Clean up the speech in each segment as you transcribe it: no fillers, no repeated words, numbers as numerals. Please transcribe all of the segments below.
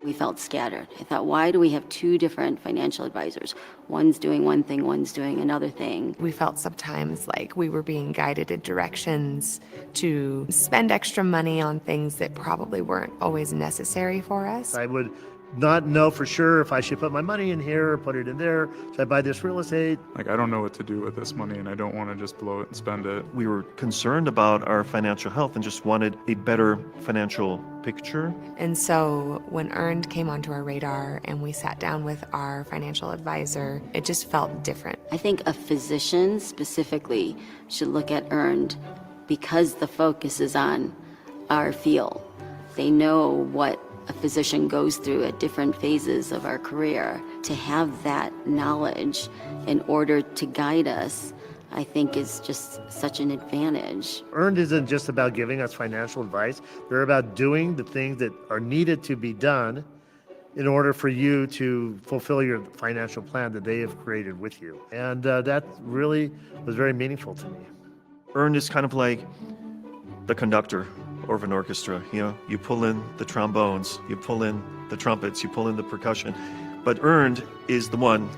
We felt scattered. I thought, why do we have two different financial advisors? One's doing one thing, one's doing another thing. We felt sometimes like we were being guided in directions to spend extra money on things that probably weren't always necessary for us. I would not know for sure if I should put my money in here or put it in there. Should I buy this real estate? Like, I don't know what to do with this money, and I don't want to just blow it and spend it. We were concerned about our financial health and just wanted a better financial picture. And so when Earned came onto our radar and we sat down with our financial advisor, it just felt different. I think a physician specifically should look at Earned because the focus is on our field. They know what a physician goes through at different phases of our career. To have that knowledge in order to guide us, I think is just such an advantage. Earned isn't just about giving us financial advice. They're about doing the things that are needed to be done in order for you to fulfill your financial plan that they have created with you. And that really was very meaningful to me. Earned is kind of like the conductor of an orchestra. You know, you pull in the trombones, you pull in the trumpets, you pull in the percussion. But Earned is the one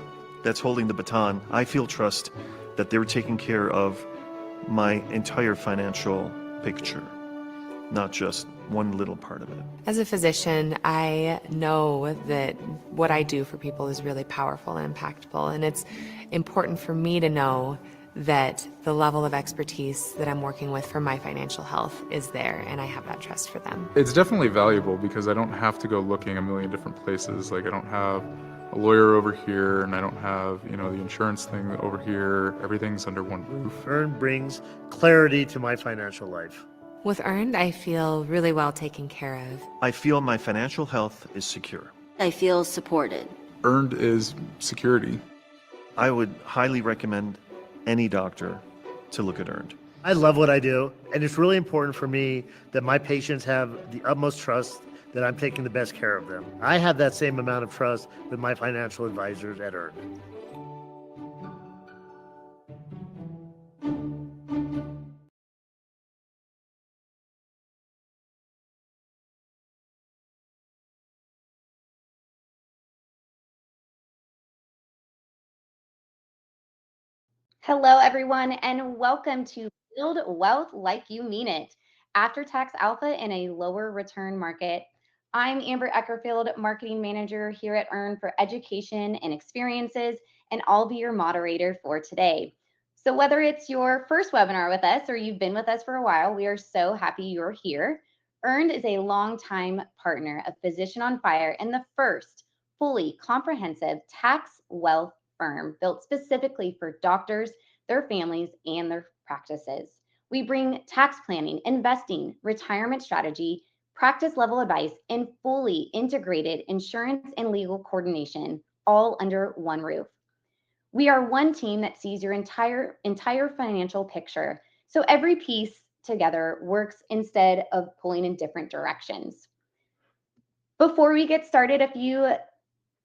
that's holding the baton. I feel trust that they're taking care of my entire financial picture, not just one little part of it. As a physician, I know that what I do for people is really powerful and impactful, and it's important for me to know that the level of expertise that I'm working with for my financial health is there, and I have that trust for them. It's definitely valuable because I don't have to go looking a million different places. Like, I don't have a lawyer over here, and I don't have, the insurance thing over here. Everything's under one roof. Earned brings clarity to my financial life. With Earned, I feel really well taken care of. I feel my financial health is secure. I feel supported. Earned is security. I would highly recommend any doctor to look at Earned. I love what I do, and it's really important for me that my patients have the utmost trust that I'm taking the best care of them. I have that same amount of trust with my financial advisors at Earned. Hello, everyone, and welcome to Build Wealth Like You Mean It, after-tax alpha in a lower return market. I'm Amber Eckerfield, Marketing Manager here at Earn for Education and Experiences, and I'll be your moderator for today. So whether it's your first webinar with us or you've been with us for a while, we are so happy you're here. Earned is a longtime partner of Physician on Fire and the first fully comprehensive tax wealth firm built specifically for doctors, their families, and their practices. We bring tax planning, investing, retirement strategy, practice level advice, and fully integrated insurance and legal coordination, all under one roof. We are one team that sees your entire financial picture, so every piece together works instead of pulling in different directions. Before we get started, a few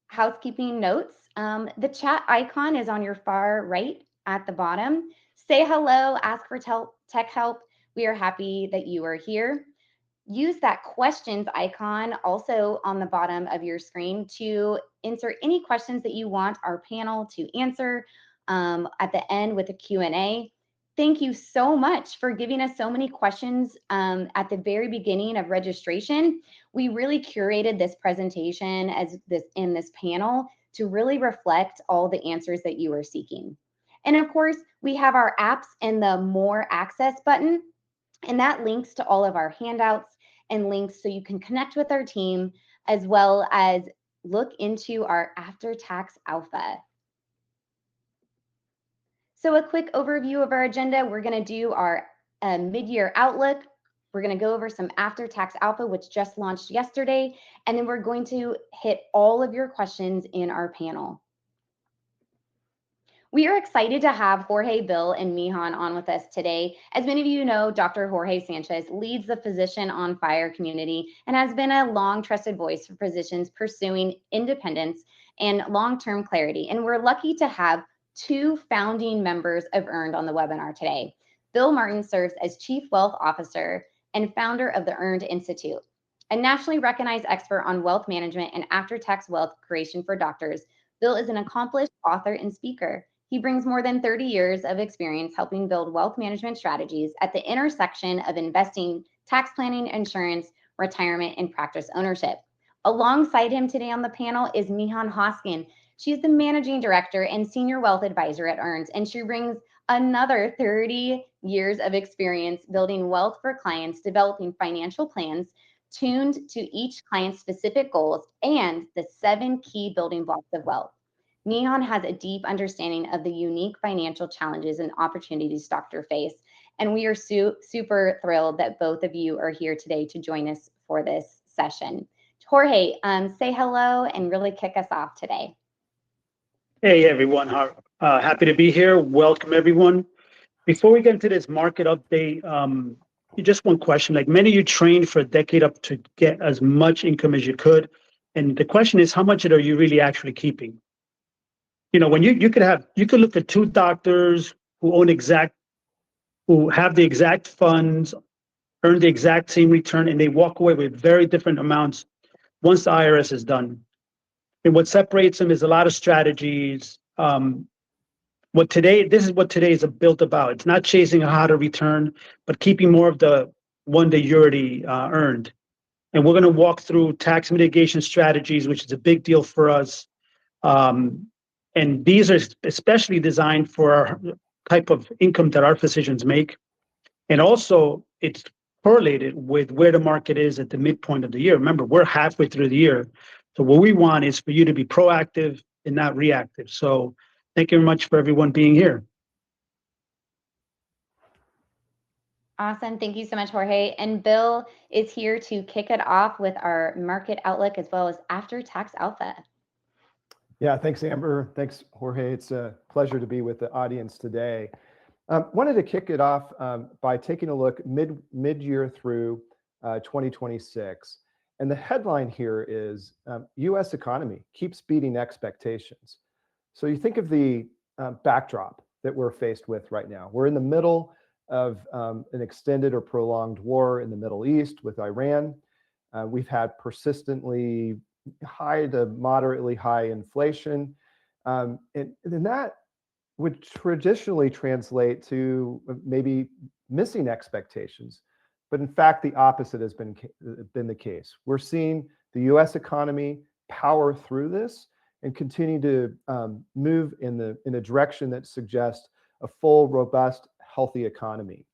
housekeeping notes. The chat icon is on your far right at the bottom. Say hello, ask for tech help. We are happy that you are here. Use that questions icon also on the bottom of your screen to insert any questions that you want our panel to answer at the end with a Q&A. Thank you so much for giving us so many questions at the very beginning of registration. We really curated this presentation in this panel to really reflect all the answers that you are seeking. And of course, we have our apps and the More Access button, and that links to all of our handouts and links so you can connect with our team as well as look into our after-tax alpha. So a quick overview of our agenda. We're going to do our mid-year outlook. We're going to go over some after-tax alpha, which just launched yesterday, and then we're going to hit all of your questions in our panel. We are excited to have Jorge, Bill, and Myhanh on with us today. As many of you know, Dr. Jorge Sanchez leads the Physician on Fire community and has been a long trusted voice for physicians pursuing independence and long-term clarity. And we're lucky to have two founding members of Earned on the webinar today. Bill Martin serves as Chief Wealth Officer and founder of the Earned Institute. A nationally recognized expert on wealth management and after-tax wealth creation for doctors, Bill is an accomplished author and speaker. He brings more than 30 years of experience helping build wealth management strategies at the intersection of investing, tax planning, insurance, retirement, and practice ownership. Alongside him today on the panel is Myhanh Hoskin. She's the managing director and senior wealth advisor at EARNS, and she brings another 30 years of experience building wealth for clients, developing financial plans tuned to each client's specific goals and the 7 key building blocks of wealth. Myhanh has a deep understanding of the unique financial challenges and opportunities doctors face, and we are super thrilled that both of you are here today to join us for this session. Jorge, say hello and really kick us off today. Hey everyone, happy to be here. Welcome everyone. Before we get into this market update, just one question. Like many of you trained for a decade up to get as much income as you could. And the question is, how much are you really actually keeping? You know, when you could look at 2 doctors who have the exact funds, earn the exact same return, and they walk away with very different amounts once the IRS is done. And what separates them is a lot of strategies. This is what today is built about. It's not chasing a hotter return, but keeping more of the one that you already earned. And we're going to walk through tax mitigation strategies, which is a big deal for us. And these are especially designed for our type of income that our physicians make. And also, it's correlated with where the market is at the midpoint of the year. Remember, we're halfway through the year. So what we want is for you to be proactive and not reactive. So thank you very much for everyone being here. Awesome. Thank you so much, Jorge. And Bill is here to kick it off with our market outlook as well as after tax alpha. Yeah, thanks, Amber. Thanks, Jorge. It's a pleasure to be with the audience today. Wanted to kick it off by taking a look mid-year through 2026. And the headline here is U.S. economy keeps beating expectations. So you think of the backdrop that we're faced with right now. We're in the middle of an extended or prolonged war in the Middle East with Iran. We've had persistently high to moderately high inflation. And that would traditionally translate to maybe missing expectations. But in fact, the opposite has been the case. We're seeing the U.S. economy power through this and continue to move in a direction that suggests a full, robust, healthy economy.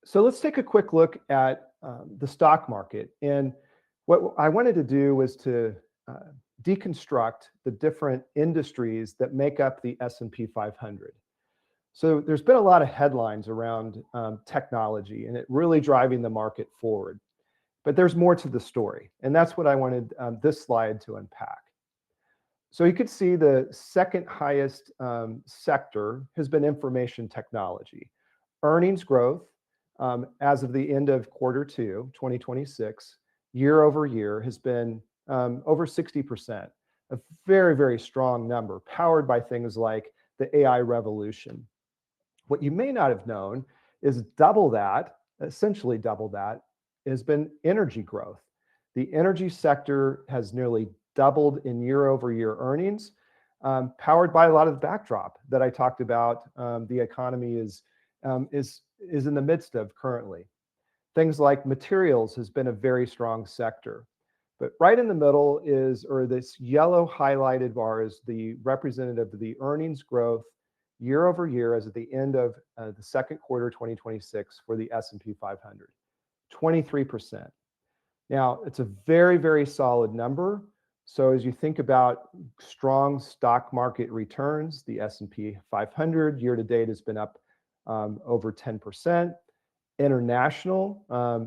So let's take a quick look at the stock market. And what I wanted to do was to deconstruct the different industries that make up the S&P 500. So there's been a lot of headlines around technology and it really driving the market forward. But there's more to the story. And that's what I wanted this slide to unpack. So you could see the second highest sector has been information technology. Earnings growth as of the end of Q2 2026, year over year, has been over 60%, a very, very strong number, powered by things like the AI revolution. What you may not have known is essentially double that, has been energy growth. The energy sector has nearly doubled in year-over-year earnings, powered by a lot of the backdrop that I talked about. The economy is in the midst of currently. Things like materials has been a very strong sector. But right in the middle this yellow highlighted bar is the representative of the earnings growth year over year as at the end of the second quarter 2026 for the S&P 500, 23%. Now, it's a very, very solid number. So as you think about strong stock market returns, the S&P 500 year to date has been up over 10%. International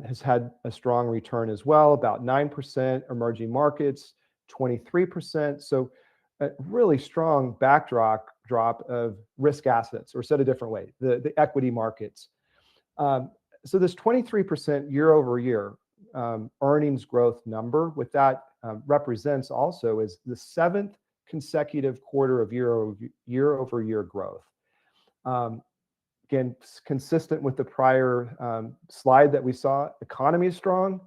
has had a strong return as well, about 9%. Emerging markets, 23%. So a really strong backdrop of risk assets, or said a different way, the equity markets. So this 23% year over year earnings growth number, what that represents also is the 7th consecutive quarter of year over year growth. Again, consistent with the prior slide that we saw, economy is strong,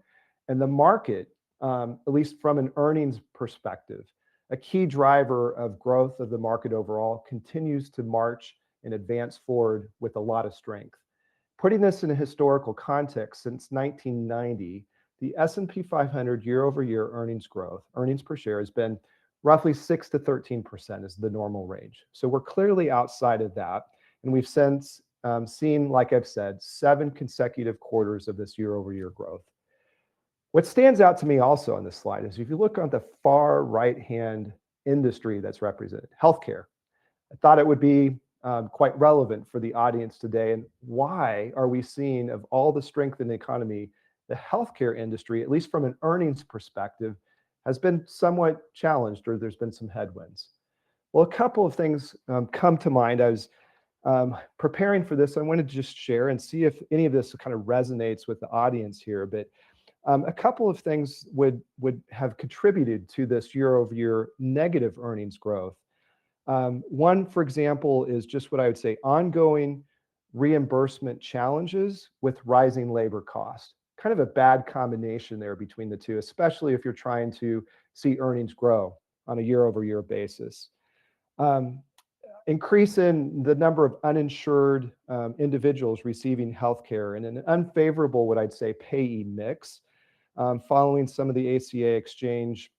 And the market, at least from an earnings perspective, a key driver of growth of the market overall, continues to march and advance forward with a lot of strength. Putting this in a historical context, since 1990, the S&P 500 year-over-year earnings growth, earnings per share, has been roughly 6 to 13% is the normal range. So we're clearly outside of that. And we've since seen, like I've said, 7 consecutive quarters of this year-over-year growth. What stands out to me also on this slide is if you look on the far right-hand industry that's represented, healthcare. I thought it would be quite relevant for the audience today. And why are we seeing, of all the strength in the economy, the healthcare industry, at least from an earnings perspective, has been somewhat challenged, or there's been some headwinds? Well, a couple of things come to mind. I was preparing for this. I wanted to just share and see if any of this kind of resonates with the audience here. But a couple of things would have contributed to this year-over-year negative earnings growth. One, for example, is just what I would say ongoing reimbursement challenges with rising labor costs. Kind of a bad combination there between the two, especially if you're trying to see earnings grow on a year-over-year basis. Increase in the number of uninsured individuals receiving healthcare, and an unfavorable, what I'd say, payee mix following some of the ACA exchange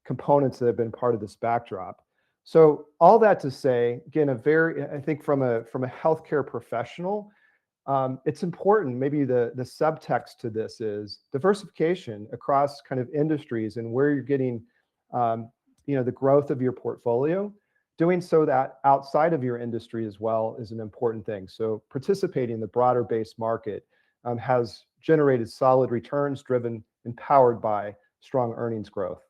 components that have been part of this backdrop. So all that to say, again, I think from a healthcare professional, it's important. Maybe the subtext to this is diversification across kind of industries and where you're getting, the growth of your portfolio. Doing so that outside of your industry as well is an important thing. So participating in the broader base market has generated solid returns driven and powered by strong earnings growth.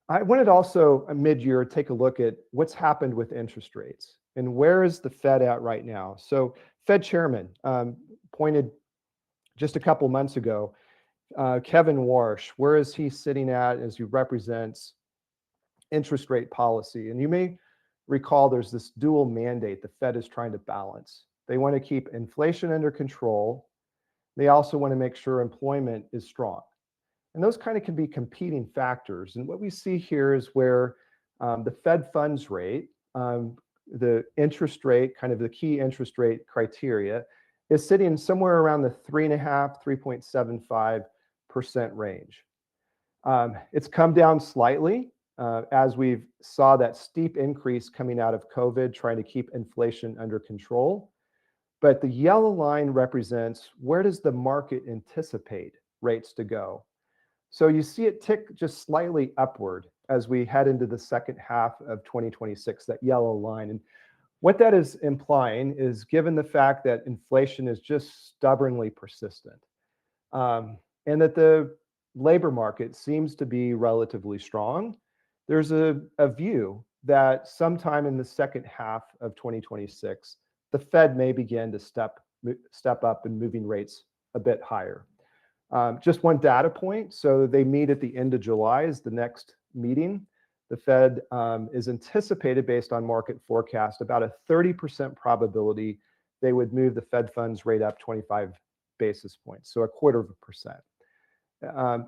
I wanted also mid-year take a look at what's happened with interest rates and where is the Fed at right now. So Fed chairman pointed just a couple months ago, Kevin Warsh, where is he sitting at as he represents interest rate policy? And you may recall there's this dual mandate the Fed is trying to balance. They want to keep inflation under control. They also want to make sure employment is strong. And those kind of can be competing factors. And what we see here is where the Fed funds rate, the interest rate, kind of the key interest rate criteria, is sitting somewhere around the 3.5, 3.75% range. It's come down slightly as we've saw that steep increase coming out of COVID, trying to keep inflation under control. But the yellow line represents where does the market anticipate rates to go? So you see it tick just slightly upward as we head into the second half of 2026, that yellow line. And what that is implying is, given the fact that inflation is just stubbornly persistent, and that the labor market seems to be relatively strong, there's a view that sometime in the second half of 2026, the Fed may begin to step up in moving rates a bit higher. Just one data point. So they meet at the end of July is the next meeting. The Fed is anticipated, based on market forecast, about a 30% probability they would move the Fed funds rate up 25 basis points, so 0.25%.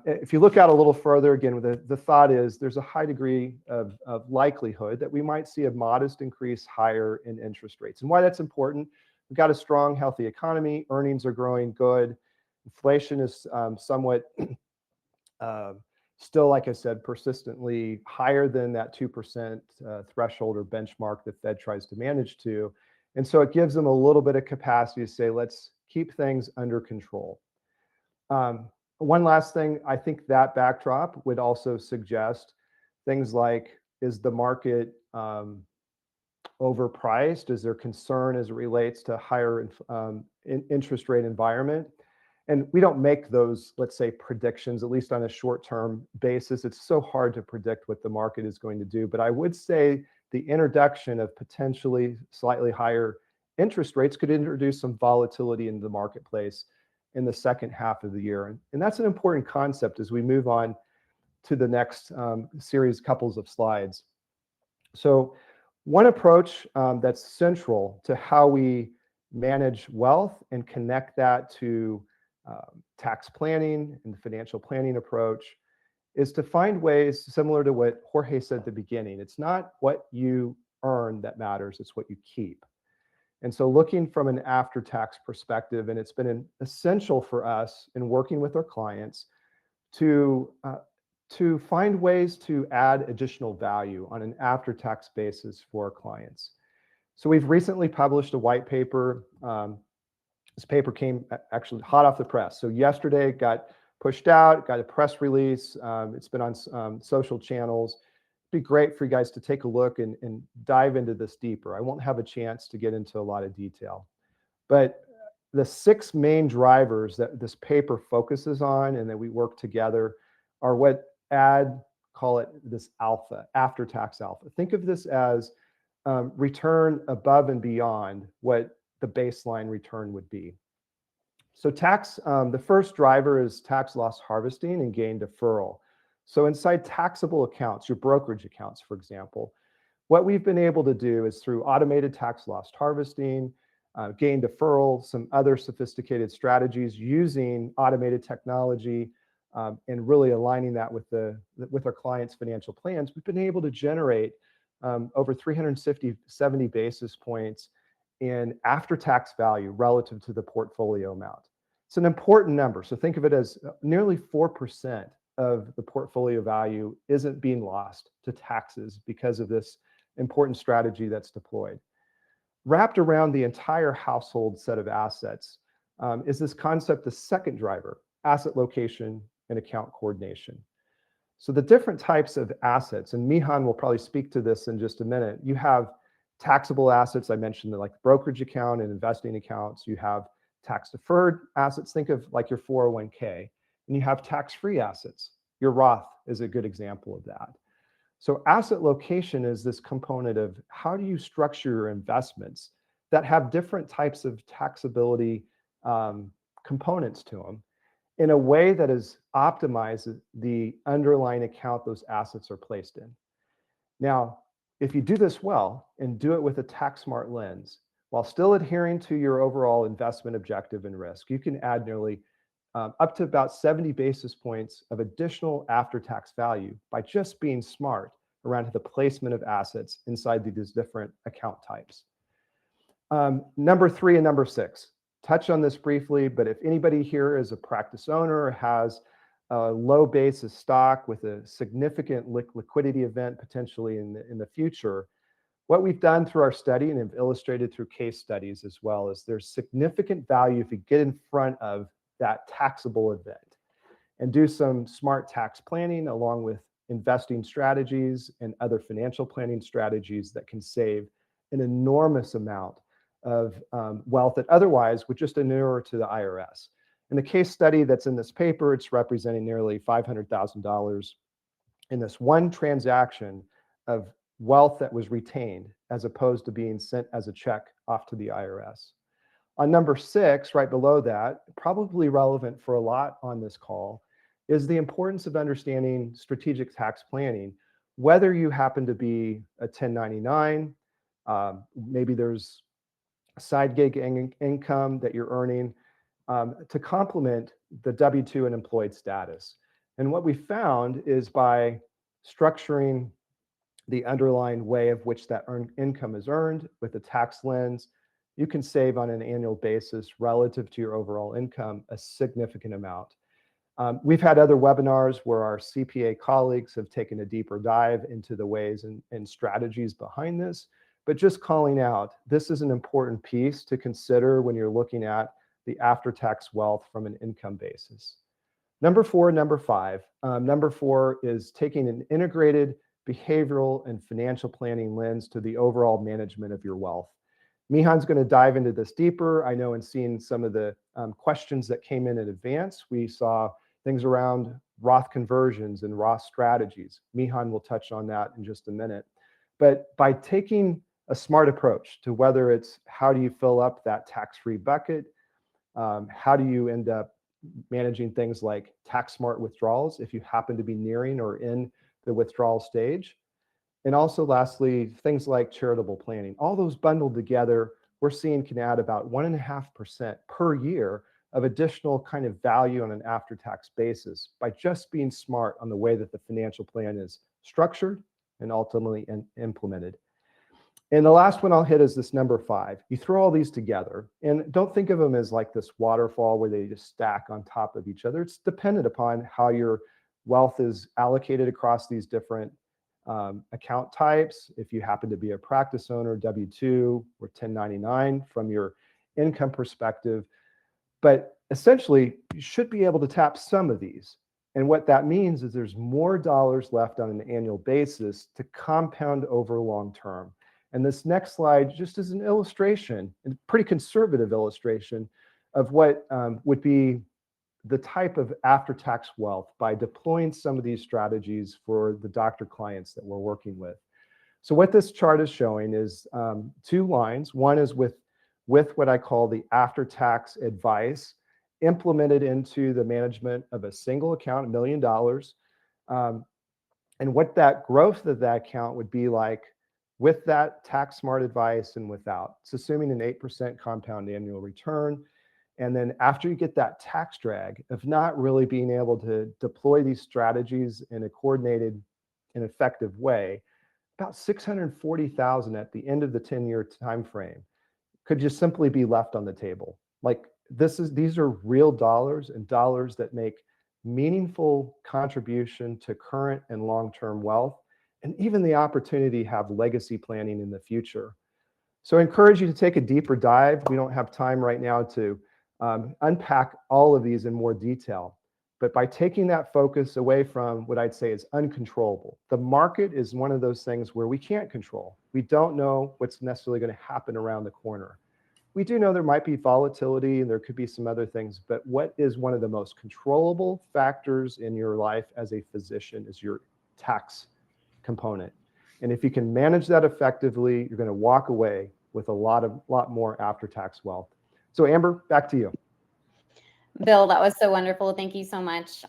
If you look out a little further, again, the thought is there's a high degree of likelihood that we might see a modest increase higher in interest rates. And why that's important, we've got a strong, healthy economy, earnings are growing good, inflation is somewhat still, like I said, persistently higher than that 2% threshold or benchmark the Fed tries to manage to. And so it gives them a little bit of capacity to say, let's keep things under control. One last thing, I think that backdrop would also suggest things like, is the market overpriced? Is there concern as it relates to higher interest rate environment? And we don't make those, let's say, predictions, at least on a short-term basis. It's so hard to predict what the market is going to do. But I would say the introduction of potentially slightly higher interest rates could introduce some volatility into the marketplace in the second half of the year. And that's an important concept as we move on to the next couples of slides. So one approach that's central to how we manage wealth and connect that to tax planning and the financial planning approach is to find ways similar to what Jorge said at the beginning. It's not what you earn that matters, it's what you keep. And so looking from an after-tax perspective, and it's been essential for us in working with our clients to find ways to add additional value on an after-tax basis for our clients. So we've recently published a white paper. This paper came actually hot off the press. So yesterday it got pushed out, got a press release. It's been on social channels. It'd be great for you guys to take a look and dive into this deeper. I won't have a chance to get into a lot of detail, but the 6 main drivers that this paper focuses on and that we work together are what call it this alpha, after-tax alpha. Think of this as return above and beyond what the baseline return would be. So the first driver is tax loss harvesting and gain deferral. So inside taxable accounts, your brokerage accounts, for example, what we've been able to do is through automated tax loss harvesting, gain deferral, some other sophisticated strategies using automated technology, and really aligning that with our clients' financial plans, we've been able to generate over 370 basis points in after-tax value relative to the portfolio amount. It's an important number. So think of it as nearly 4% of the portfolio value isn't being lost to taxes because of this important strategy that's deployed. Wrapped around the entire household set of assets is this concept, the second driver, asset location and account coordination. So the different types of assets, and Myhanh will probably speak to this in just a minute. You have taxable assets, I mentioned, like the brokerage account and investing accounts. You have tax deferred assets, think of like your 401k, and you have tax-free assets. Your Roth is a good example of that. So asset location is this component of how do you structure your investments that have different types of taxability components to them in a way that is optimized the underlying account those assets are placed in. Now, if you do this well and do it with a tax smart lens, while still adhering to your overall investment objective and risk, you can add nearly up to about 70 basis points of additional after-tax value by just being smart around the placement of assets inside these different account types. Number 3 and number 6, touch on this briefly, but if anybody here is a practice owner, has a low basis stock with a significant liquidity event potentially in the future, what we've done through our study and have illustrated through case studies as well is there's significant value if you get in front of that taxable event and do some smart tax planning along with investing strategies and other financial planning strategies that can save an enormous amount of wealth that otherwise would just inure to the IRS. In the case study that's in this paper, it's representing nearly $500,000 in this one transaction of wealth that was retained as opposed to being sent as a check off to the IRS. On number 6, right below that, probably relevant for a lot on this call, is the importance of understanding strategic tax planning, whether you happen to be a 1099, maybe there's a side gig income that you're earning to complement the W-2 and employed status. And what we found is by structuring the underlying way of which that income is earned with a tax lens, you can save on an annual basis relative to your overall income a significant amount. We've had other webinars where our CPA colleagues have taken a deeper dive into the ways and strategies behind this, but just calling out, this is an important piece to consider when you're looking at the after-tax wealth from an income basis. Number 4, number 5. Number 4 is taking an integrated behavioral and financial planning lens to the overall management of your wealth. Myhan's going to dive into this deeper. I know in seeing some of the questions that came in advance, we saw things around Roth conversions and Roth strategies. Myhanh will touch on that in just a minute. But by taking a smart approach to whether it's how do you fill up that tax-free bucket, how do you end up managing things like tax smart withdrawals if you happen to be nearing or in the withdrawal stage, and also lastly, things like charitable planning. All those bundled together, we're seeing can add about 1.5% per year of additional kind of value on an after-tax basis by just being smart on the way that the financial plan is structured and ultimately implemented. And the last one I'll hit is this number 5. You throw all these together, and don't think of them as like this waterfall where they just stack on top of each other. It's dependent upon how your wealth is allocated across these different account types. If you happen to be a practice owner, W-2 or 1099 from your income perspective. But essentially, you should be able to tap some of these. And what that means is there's more dollars left on an annual basis to compound over long term. And this next slide just is an illustration, a pretty conservative illustration of what would be the type of after-tax wealth by deploying some of these strategies for the doctor clients that we're working with. So what this chart is showing is 2 lines. One is with what I call the after-tax advice implemented into the management of a single account, $1 million. And what that growth of that account would be like with that tax smart advice and without. It's assuming an 8% compound annual return. And then after you get that tax drag of not really being able to deploy these strategies in a coordinated and effective way, about $640,000 at the end of the 10-year time frame could just simply be left on the table. Like these are real dollars and dollars that make meaningful contribution to current and long-term wealth, and even the opportunity to have legacy planning in the future. So I encourage you to take a deeper dive. We don't have time right now to unpack all of these in more detail. But by taking that focus away from what I'd say is uncontrollable, the market is one of those things where we can't control. We don't know what's necessarily going to happen around the corner. We do know there might be volatility and there could be some other things, but what is one of the most controllable factors in your life as a physician is your tax component. And if you can manage that effectively, you're going to walk away with a lot more after-tax wealth. So Amber, back to you. Bill, that was so wonderful. Thank you so much.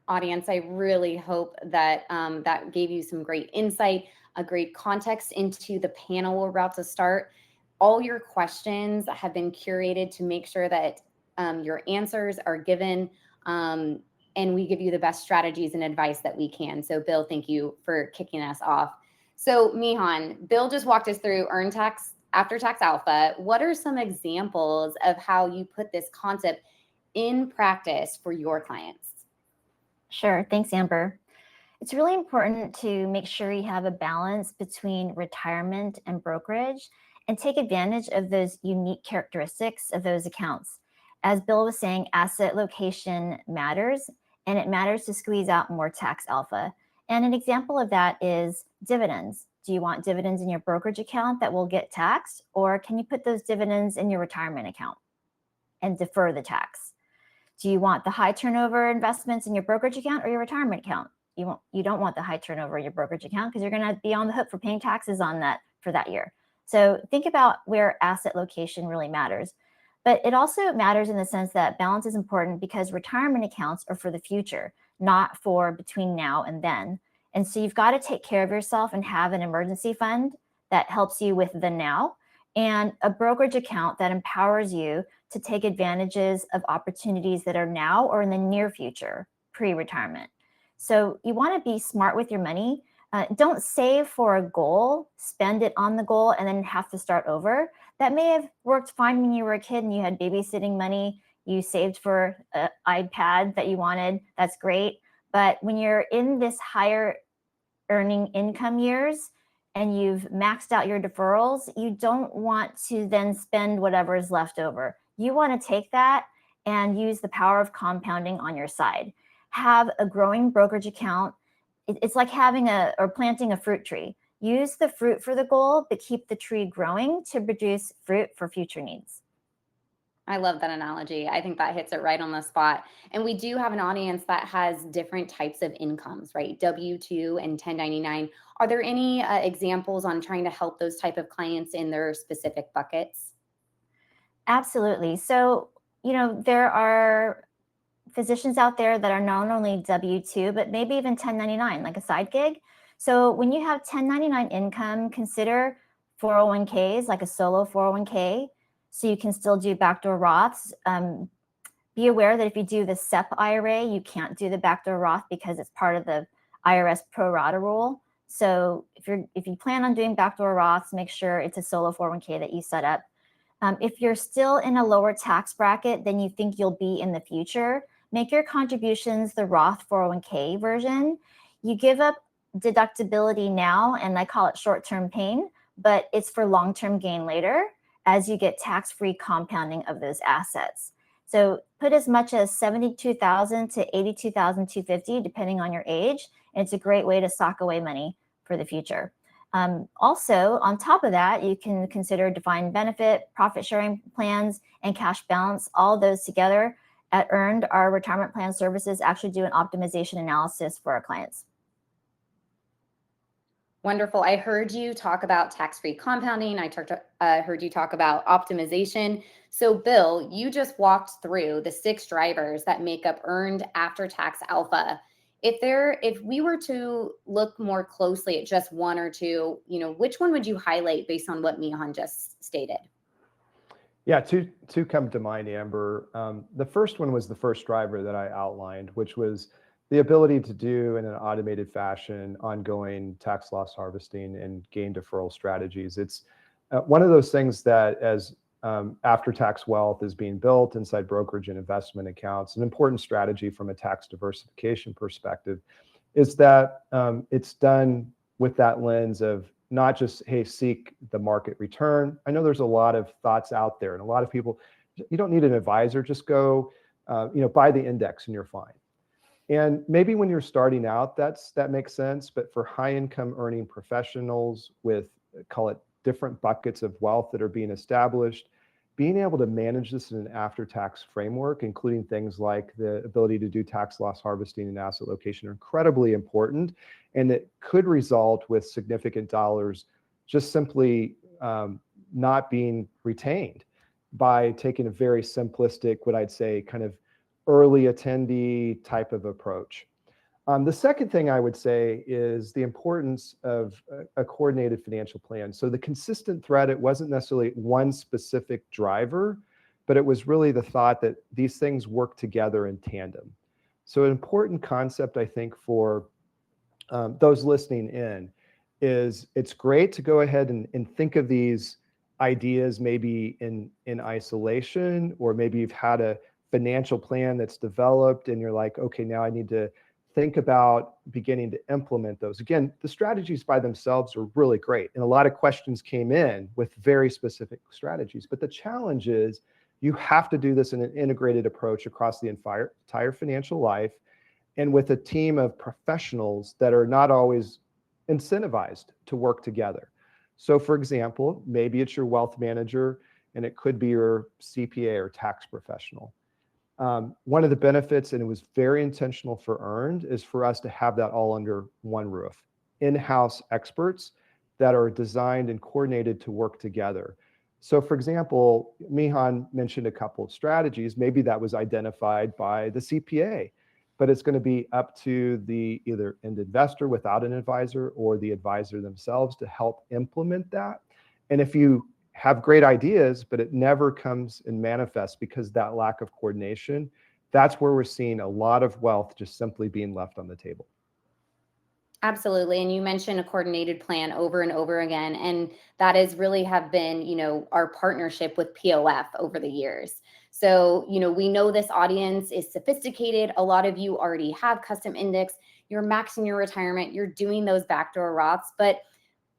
Audience, I really hope that that gave you some great insight, a great context into the panel we're about to start. All your questions have been curated to make sure that your answers are given and we give you the best strategies and advice that we can. So Bill, thank you for kicking us off. So Myhanh, Bill just walked us through earned tax, after-tax alpha. What are some examples of how you put this concept in practice for your clients? Sure. Thanks, Amber. It's really important to make sure you have a balance between retirement and brokerage and take advantage of those unique characteristics of those accounts. As Bill was saying, asset location matters, and it matters to squeeze out more tax alpha. And an example of that is dividends. Do you want dividends in your brokerage account that will get taxed, or can you put those dividends in your retirement account and defer the tax? Do you want the high turnover investments in your brokerage account or your retirement account? You don't want the high turnover in your brokerage account because you're going to be on the hook for paying taxes on that for that year. So think about where asset location really matters. But it also matters in the sense that balance is important because retirement accounts are for the future, not for between now and then. And so you've got to take care of yourself and have an emergency fund that helps you with the now, and a brokerage account that empowers you to take advantages of opportunities that are now or in the near future, pre-retirement. So you want to be smart with your money. Don't save for a goal, spend it on the goal, and then have to start over. That may have worked fine when you were a kid and you had babysitting money, you saved for an iPad that you wanted, that's great. But when you're in this higher earning income years and you've maxed out your deferrals, you don't want to then spend whatever is left over. You want to take that and use the power of compounding on your side. Have a growing brokerage account. It's like having or planting a fruit tree. Use the fruit for the goal, but keep the tree growing to produce fruit for future needs. I love that analogy. I think that hits it right on the spot. And we do have an audience that has different types of incomes, right? W-2 and 1099. Are there any examples on trying to help those type of clients in their specific buckets? Absolutely. So, there are physicians out there that are not only W-2, but maybe even 1099, like a side gig. So when you have 1099 income, consider 401ks, like a solo 401k, so you can still do backdoor Roths. Be aware that if you do the SEP IRA, you can't do the backdoor Roth because it's part of the IRS pro rata rule. So if you plan on doing backdoor Roths, make sure it's a solo 401k that you set up. If you're still in a lower tax bracket than you think you'll be in the future, make your contributions the Roth 401k version. You give up deductibility now, and I call it short-term pain, but it's for long-term gain later as you get tax-free compounding of those assets. So put as much as $72,000 to $82,250, depending on your age. And it's a great way to sock away money for the future. Also, on top of that, you can consider defined benefit, profit sharing plans, and cash balance. All those together at Earned, our retirement plan services actually do an optimization analysis for our clients. Wonderful. I heard you talk about tax-free compounding. I heard you talk about optimization. So Bill, you just walked through the 6 drivers that make up Earned after-tax alpha. If we were to look more closely at just one or two, which one would you highlight based on what Myhanh just stated? Yeah, two come to mind, Amber. The first one was the first driver that I outlined, which was the ability to do in an automated fashion ongoing tax loss harvesting and gain deferral strategies. It's one of those things that as after-tax wealth is being built inside brokerage and investment accounts, an important strategy from a tax diversification perspective is that it's done with that lens of not just, hey, seek the market return. I know there's a lot of thoughts out there and a lot of people, you don't need an advisor, just go, buy the index and you're fine. And maybe when you're starting out, that makes sense. But for high income earning professionals with, call it different buckets of wealth that are being established, being able to manage this in an after-tax framework, including things like the ability to do tax loss harvesting and asset location, are incredibly important. And it could result with significant dollars just simply not being retained by taking a very simplistic, what I'd say, kind of early attendee type of approach. The second thing I would say is the importance of a coordinated financial plan. So the consistent thread, it wasn't necessarily one specific driver, but it was really the thought that these things work together in tandem. So an important concept, I think, for those listening in is it's great to go ahead and think of these ideas maybe in isolation, or maybe you've had a financial plan that's developed and you're like, okay, now I need to think about beginning to implement those. Again, the strategies by themselves are really great. And a lot of questions came in with very specific strategies. But the challenge is you have to do this in an integrated approach across the entire financial life, and with a team of professionals that are not always incentivized to work together. So for example, maybe it's your wealth manager and it could be your CPA or tax professional. One of the benefits, and it was very intentional for Earned, is for us to have that all under one roof. In-house experts that are designed and coordinated to work together. So for example, Myhanh mentioned a couple of strategies. Maybe that was identified by the CPA, but it's going to be up to the either end investor without an advisor or the advisor themselves to help implement that. And if you have great ideas, but it never comes and manifests because that lack of coordination, that's where we're seeing a lot of wealth just simply being left on the table. Absolutely. And you mentioned a coordinated plan over and over again. And that is really have been, our partnership with POF over the years. So, we know this audience is sophisticated. A lot of you already have custom index. You're maxing your retirement. You're doing those backdoor Roths. But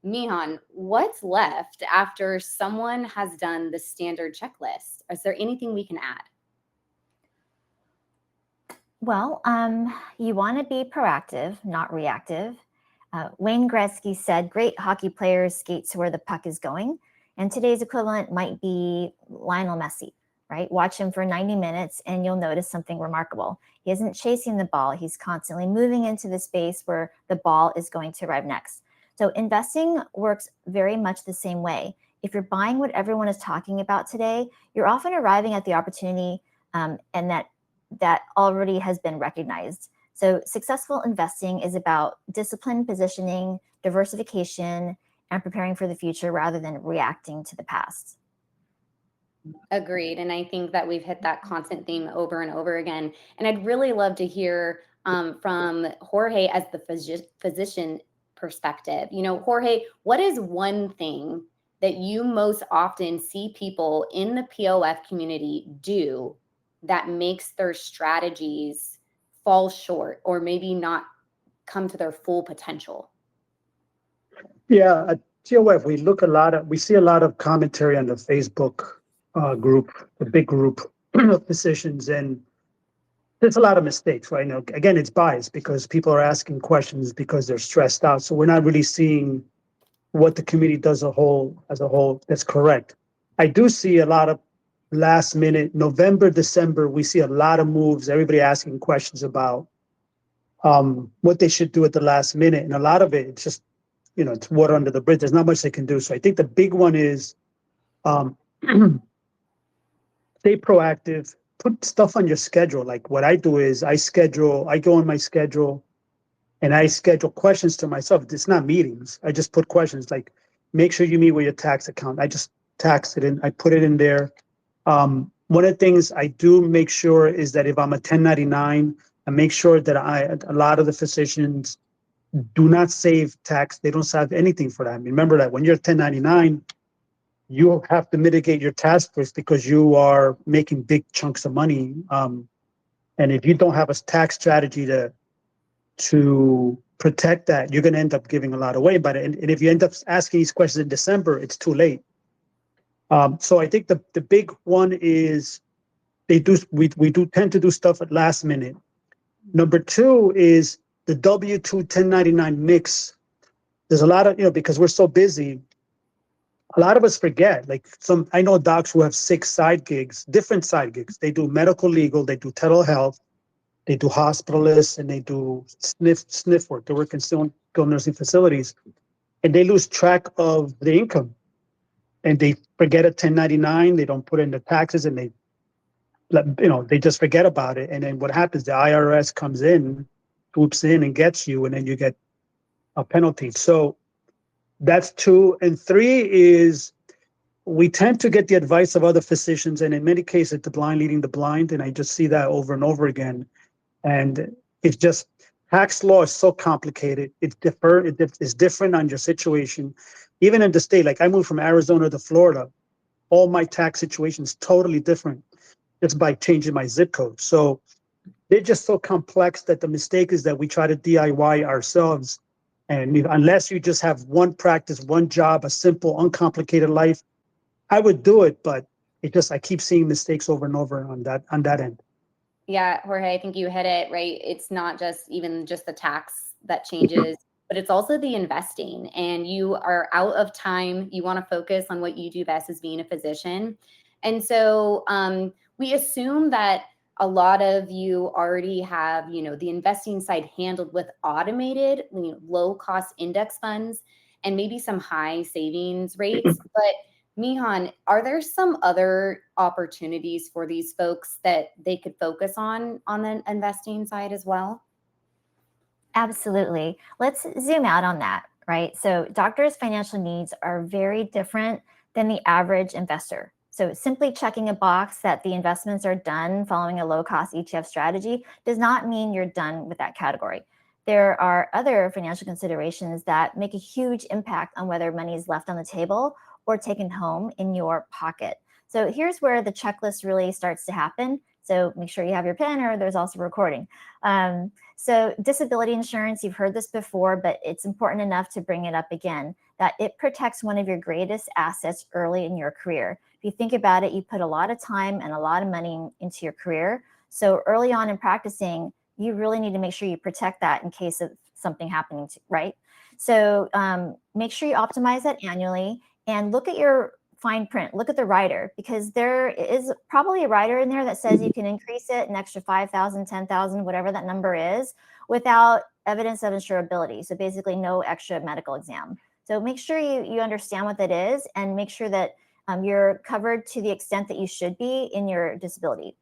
Myhanh, what's left after someone has done the standard checklist? Is there anything we can add? Well, you want to be proactive, not reactive. Wayne Gretzky said, great hockey players skate to where the puck is going. And today's equivalent might be Lionel Messi, right? Watch him for 90 minutes and you'll notice something remarkable. He isn't chasing the ball. He's constantly moving into the space where the ball is going to arrive next. So investing works very much the same way. If you're buying what everyone is talking about today, you're often arriving at the opportunity and that already has been recognized. So successful investing is about disciplined positioning, diversification, and preparing for the future rather than reacting to the past. Agreed. And I think that we've hit that constant theme over and over again. And I'd really love to hear from Jorge as the physician perspective. You know, Jorge, what is one thing that you most often see people in the POF community do that makes their strategies fall short or maybe not come to their full potential? Yeah, at TOF, we see a lot of commentary on the Facebook group, the big group of physicians, and there's a lot of mistakes right now. Again, it's biased because people are asking questions because they're stressed out. So we're not really seeing what the community does as a whole that's correct. I do see a lot of last minute, November, December, we see a lot of moves, everybody asking questions about what they should do at the last minute. And a lot of it, it's just, it's water under the bridge. There's not much they can do. So I think the big one is stay proactive, put stuff on your schedule. Like what I do is I go on my schedule and I schedule questions to myself. It's not meetings. I just put questions like, make sure you meet with your tax account. I just tax it in, I put it in there. One of the things I do make sure is that if I'm a 1099, I make sure that a lot of the physicians do not save tax. They don't save anything for that. Remember that when you're 1099, you have to mitigate your tax risk because you are making big chunks of money. And if you don't have a tax strategy to protect that, you're going to end up giving a lot away. But and if you end up asking these questions in December, it's too late. So I think the big one is we do tend to do stuff at last minute. Number two is the W-2 1099 mix. There's a lot of, because we're so busy, a lot of us forget. Like I know docs who have 6 side gigs, different side gigs. They do medical legal, they do telehealth, they do hospitalists, and they do sniff work. They work in skilled nursing facilities, and they lose track of the income, and they forget a 1099. They don't put in the taxes, and they just forget about it. And then what happens? The IRS comes in, swoops in, and gets you, and then you get a penalty. So that's 2. And 3 is we tend to get the advice of other physicians, and in many cases, the blind leading the blind. And I just see that over and over again. And it's just, tax law is so complicated. It's different on your situation. Even in the state, like I moved from Arizona to Florida, all my tax situation is totally different just by changing my zip code. So they're just so complex that the mistake is that we try to DIY ourselves. And unless you just have one practice, one job, a simple, uncomplicated life, I would do it. But I keep seeing mistakes over and over on that end. Yeah, Jorge, I think you hit it right. It's not just the tax that changes, but it's also the investing. And you are out of time. You want to focus on what you do best as being a physician. And so we assume that a lot of you already have, the investing side handled with automated, low cost index funds and maybe some high savings rates. But Myhanh, are there some other opportunities for these folks that they could focus on the investing side as well? Absolutely. Let's zoom out on that, right? So doctors' financial needs are very different than the average investor. So simply checking a box that the investments are done following a low-cost ETF strategy does not mean you're done with that category. There are other financial considerations that make a huge impact on whether money is left on the table or taken home in your pocket. So here's where the checklist really starts to happen. So make sure you have your pen, or there's also recording. So disability insurance, you've heard this before, but it's important enough to bring it up again, that it protects one of your greatest assets early in your career. If you think about it, you put a lot of time and a lot of money into your career. So early on in practicing, you really need to make sure you protect that in case of something happening, right? So make sure you optimize that annually and look at your fine print, look at the rider, because there is probably a rider in there that says you can increase it an extra 5,000, 10,000, whatever that number is, without evidence of insurability. So basically no extra medical exam. So make sure you understand what that is and make sure that you're covered to the extent that you should be in your disability.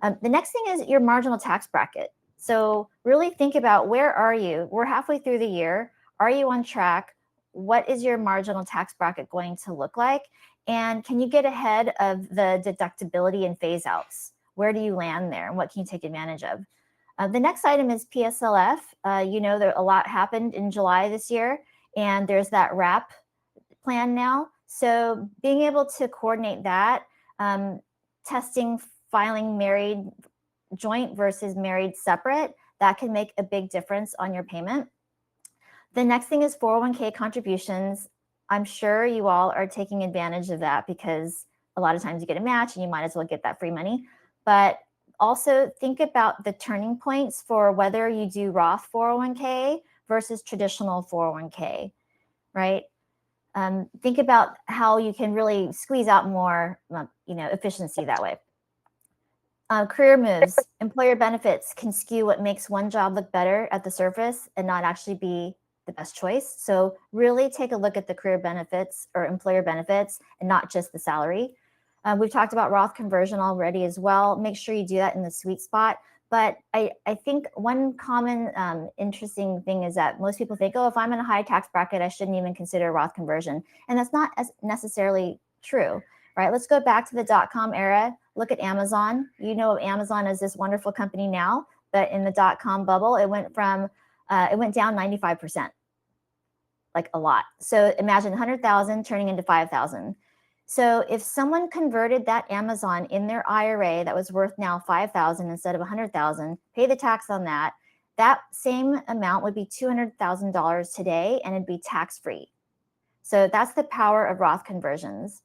The next thing is your marginal tax bracket. So really think about, where are you? We're halfway through the year. Are you on track? What is your marginal tax bracket going to look like? And can you get ahead of the deductibility and phase outs? Where do you land there and what can you take advantage of? The next item is PSLF. You know, there a lot happened in July this year, and there's that wrap plan now. So being able to coordinate that, testing, filing married joint versus married separate, that can make a big difference on your payment. The next thing is 401k contributions. I'm sure you all are taking advantage of that because a lot of times you get a match and you might as well get that free money. But also think about the turning points for whether you do Roth 401k versus traditional 401k, right? Think about how you can really squeeze out more, efficiency that way. Career moves, employer benefits can skew what makes one job look better at the surface and not actually be the best choice. So really take a look at the career benefits or employer benefits and not just the salary. We've talked about Roth conversion already as well. Make sure you do that in the sweet spot. But I think one common interesting thing is that most people think, oh, if I'm in a high tax bracket, I shouldn't even consider Roth conversion. And that's not as necessarily true, right? Let's go back to the dot-com era. Look at Amazon. You know Amazon is this wonderful company now, but in the dot-com bubble, it went down 95%, like a lot. So imagine 100,000 turning into 5,000. So if someone converted that Amazon in their IRA that was worth now 5,000 instead of 100,000, pay the tax on that, that same amount would be $200,000 today and it'd be tax-free. So that's the power of Roth conversions.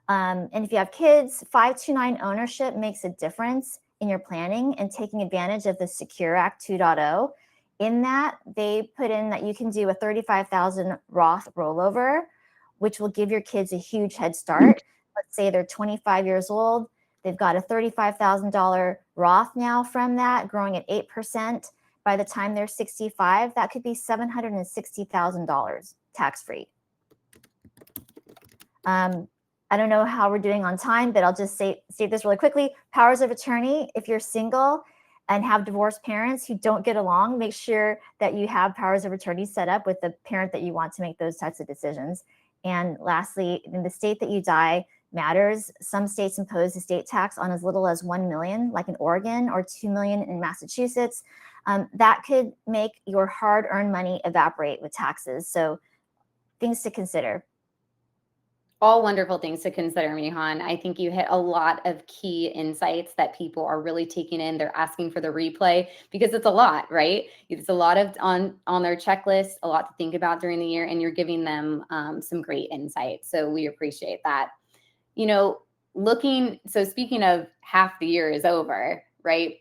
And if you have kids, 529 ownership makes a difference in your planning and taking advantage of the Secure Act 2.0. In that, they put in that you can do a 35,000 Roth rollover, which will give your kids a huge head start. Let's say they're 25 years old. They've got a $35,000 Roth now from that, growing at 8%. By the time they're 65, that could be $760,000 tax-free. I don't know how we're doing on time, but I'll just state this really quickly. Powers of attorney, if you're single and have divorced parents who don't get along, make sure that you have powers of attorney set up with the parent that you want to make those types of decisions. And lastly, in the state that you die matters. Some states impose estate tax on as little as 1 million, like in Oregon, or 2 million in Massachusetts. That could make your hard-earned money evaporate with taxes. So things to consider. All wonderful things to consider, Myhanh. I think you hit a lot of key insights that people are really taking in. They're asking for the replay because it's a lot, right? It's a lot of on their checklist, a lot to think about during the year, and you're giving them some great insight. So we appreciate that. You know, so speaking of half the year is over, right?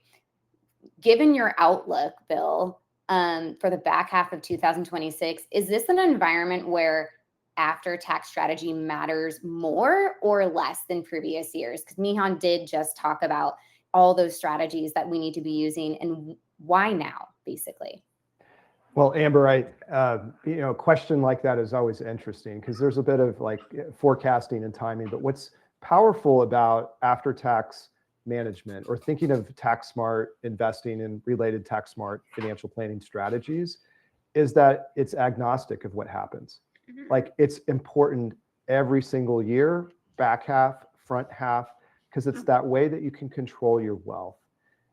Given your outlook, Bill, for the back half of 2026, is this an environment where after tax strategy matters more or less than previous years? Because Myhanh did just talk about all those strategies that we need to be using and why now, basically. Well, Amber, a question like that is always interesting because there's a bit of like forecasting and timing. But what's powerful about after-tax management or thinking of tax smart investing and related tax smart financial planning strategies is that it's agnostic of what happens. Like it's important every single year, back half, front half, because it's that way that you can control your wealth.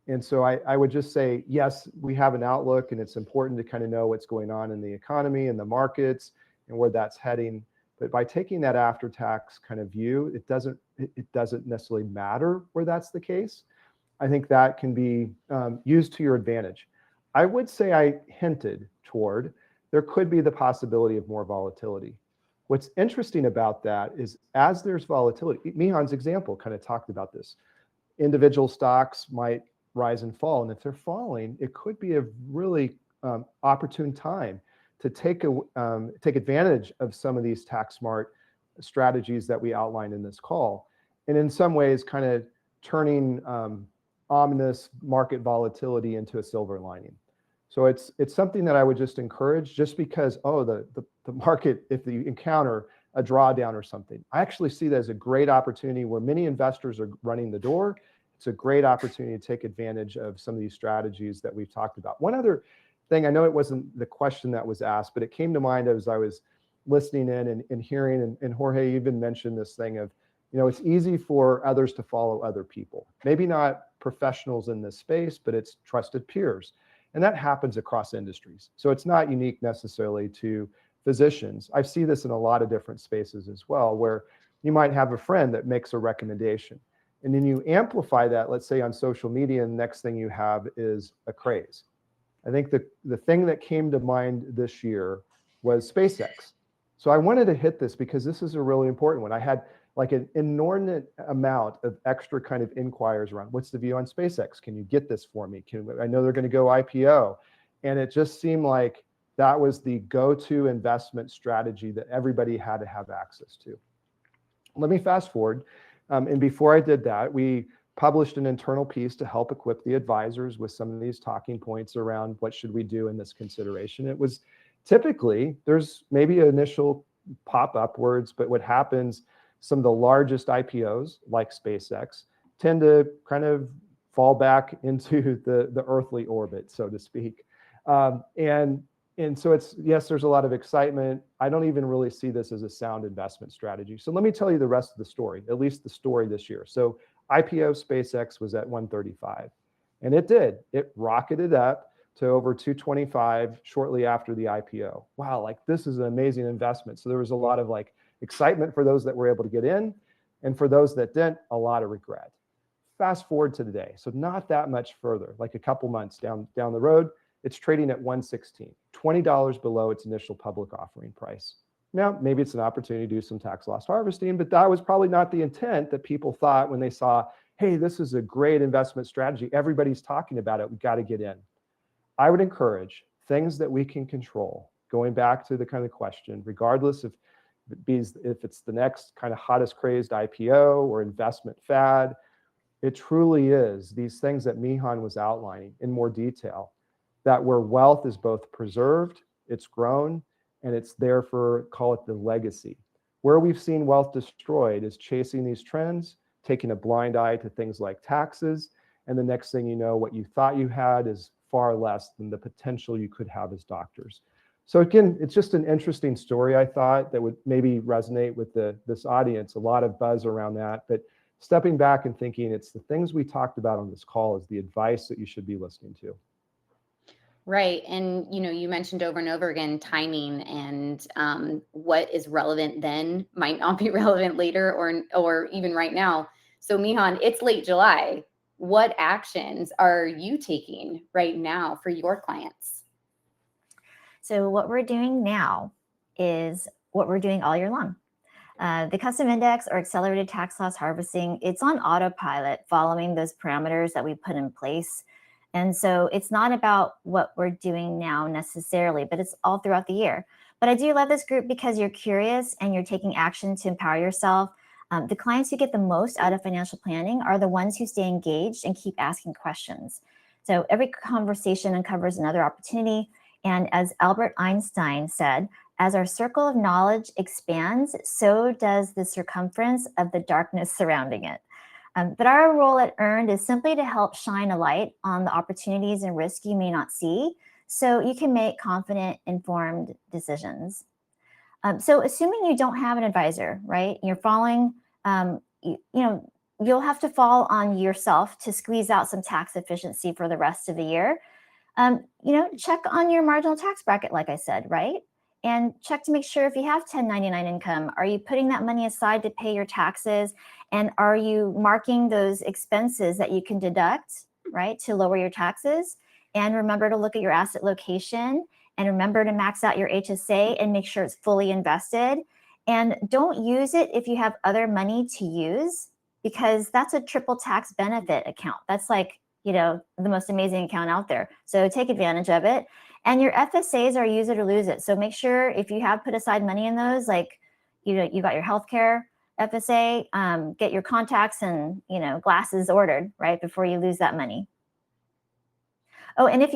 And so I would just say, yes, we have an outlook and it's important to kind of know what's going on in the economy and the markets and where that's heading. But by taking that after tax kind of view, it doesn't necessarily matter where that's the case. I think that can be used to your advantage. I would say I hinted toward there could be the possibility of more volatility. What's interesting about that is as there's volatility, Myhan's example kind of talked about this. Individual stocks might rise and fall, and if they're falling, it could be a really opportune time to take advantage of some of these tax smart strategies that we outlined in this call, and in some ways kind of turning ominous market volatility into a silver lining. So it's something that I would just encourage, just because, the market, if you encounter a drawdown or something, I actually see that as a great opportunity where many investors are running the door. It's a great opportunity to take advantage of some of these strategies that we've talked about. One other thing, I know it wasn't the question that was asked, but it came to mind as I was listening in and hearing, and Jorge even mentioned this thing of, it's easy for others to follow other people. Maybe not professionals in this space, but it's trusted peers. And that happens across industries. So it's not unique necessarily to physicians. I see this in a lot of different spaces as well, where you might have a friend that makes a recommendation. And then you amplify that, let's say on social media, and the next thing you have is a craze. I think the thing that came to mind this year was SpaceX. So I wanted to hit this because this is a really important one. I had like an inordinate amount of extra kind of inquiries around, what's the view on SpaceX? Can you get this for me? I know they're going to go IPO. And it just seemed like that was the go-to investment strategy that everybody had to have access to. Let me fast forward. And before I did that, we published an internal piece to help equip the advisors with some of these talking points around what should we do in this consideration. It was typically, there's maybe an initial pop upwards, but what happens, some of the largest IPOs like SpaceX tend to kind of fall back into the earthly orbit, so to speak. And so it's, yes, there's a lot of excitement. I don't even really see this as a sound investment strategy. So let me tell you the rest of the story, at least the story this year. So IPO SpaceX was at 135, and it did. It rocketed up to over 225 shortly after the IPO. Wow, like this is an amazing investment. So there was a lot of like excitement for those that were able to get in, and for those that didn't, a lot of regret. Fast forward to today, so not that much further, like a couple months down the road, it's trading at 116, $20 below its initial public offering price. Now, maybe it's an opportunity to do some tax loss harvesting, but that was probably not the intent that people thought when they saw, hey, this is a great investment strategy. Everybody's talking about it. We've got to get in. I would encourage things that we can control, going back to the kind of question, regardless if it's the next kind of hottest crazed IPO or investment fad, it truly is these things that Myhanh was outlining in more detail, that where wealth is both preserved, it's grown, and it's there for, call it the legacy. Where we've seen wealth destroyed is chasing these trends, taking a blind eye to things like taxes, and the next thing you know, what you thought you had is far less than the potential you could have as doctors. So again, it's just an interesting story, I thought, that would maybe resonate with this audience, a lot of buzz around that, but stepping back and thinking it's the things we talked about on this call is the advice that you should be listening to. Right. And, you mentioned over and over again, timing and what is relevant then might not be relevant later or even right now. So Myhanh, it's late July. What actions are you taking right now for your clients? So what we're doing now is what we're doing all year long. The custom index or accelerated tax loss harvesting, it's on autopilot following those parameters that we put in place. And so it's not about what we're doing now necessarily, but it's all throughout the year. But I do love this group because you're curious and you're taking action to empower yourself. The clients who get the most out of financial planning are the ones who stay engaged and keep asking questions. So every conversation uncovers another opportunity. And as Albert Einstein said, as our circle of knowledge expands, so does the circumference of the darkness surrounding it. But our role at Earned is simply to help shine a light on the opportunities and risks you may not see, so you can make confident, informed decisions. So assuming you don't have an advisor, right? You're following, you'll have to fall on yourself to squeeze out some tax efficiency for the rest of the year. Check on your marginal tax bracket, like I said, right? And check to make sure if you have 1099 income, are you putting that money aside to pay your taxes? And are you marking those expenses that you can deduct, right, to lower your taxes? And remember to look at your asset location and remember to max out your HSA and make sure it's fully invested. And don't use it if you have other money to use, because that's a triple tax benefit account. That's like, the most amazing account out there. So take advantage of it. And your FSAs are use it or lose it. So make sure if you have put aside money in those, like, you got your healthcare FSA, get your contacts and, glasses ordered, right, before you lose that money. Oh, and if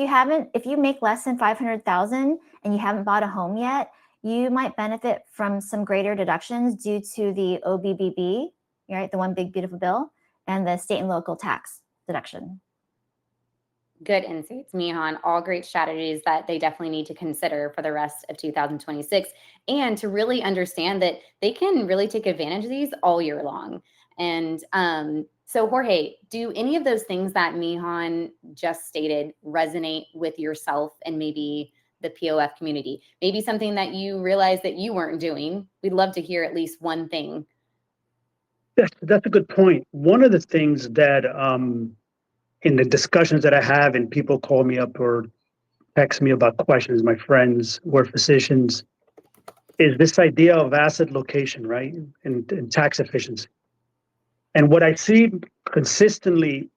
you make less than 500,000 and you haven't bought a home yet, you might benefit from some greater deductions due to the OBBB, right, the one big beautiful bill, and the state and local tax deduction. Good insights, Myhanh. All great strategies that they definitely need to consider for the rest of 2026, and to really understand that they can really take advantage of these all year long. And so, Jorge, do any of those things that Myhanh just stated resonate with yourself and maybe the POF community? Maybe something that you realized that you weren't doing. We'd love to hear at least one thing. That's a good point. One of the things that in the discussions that I have, and people call me up or text me about questions, my friends who are physicians, is this idea of asset location, right? And tax efficiency. And what I see consistently,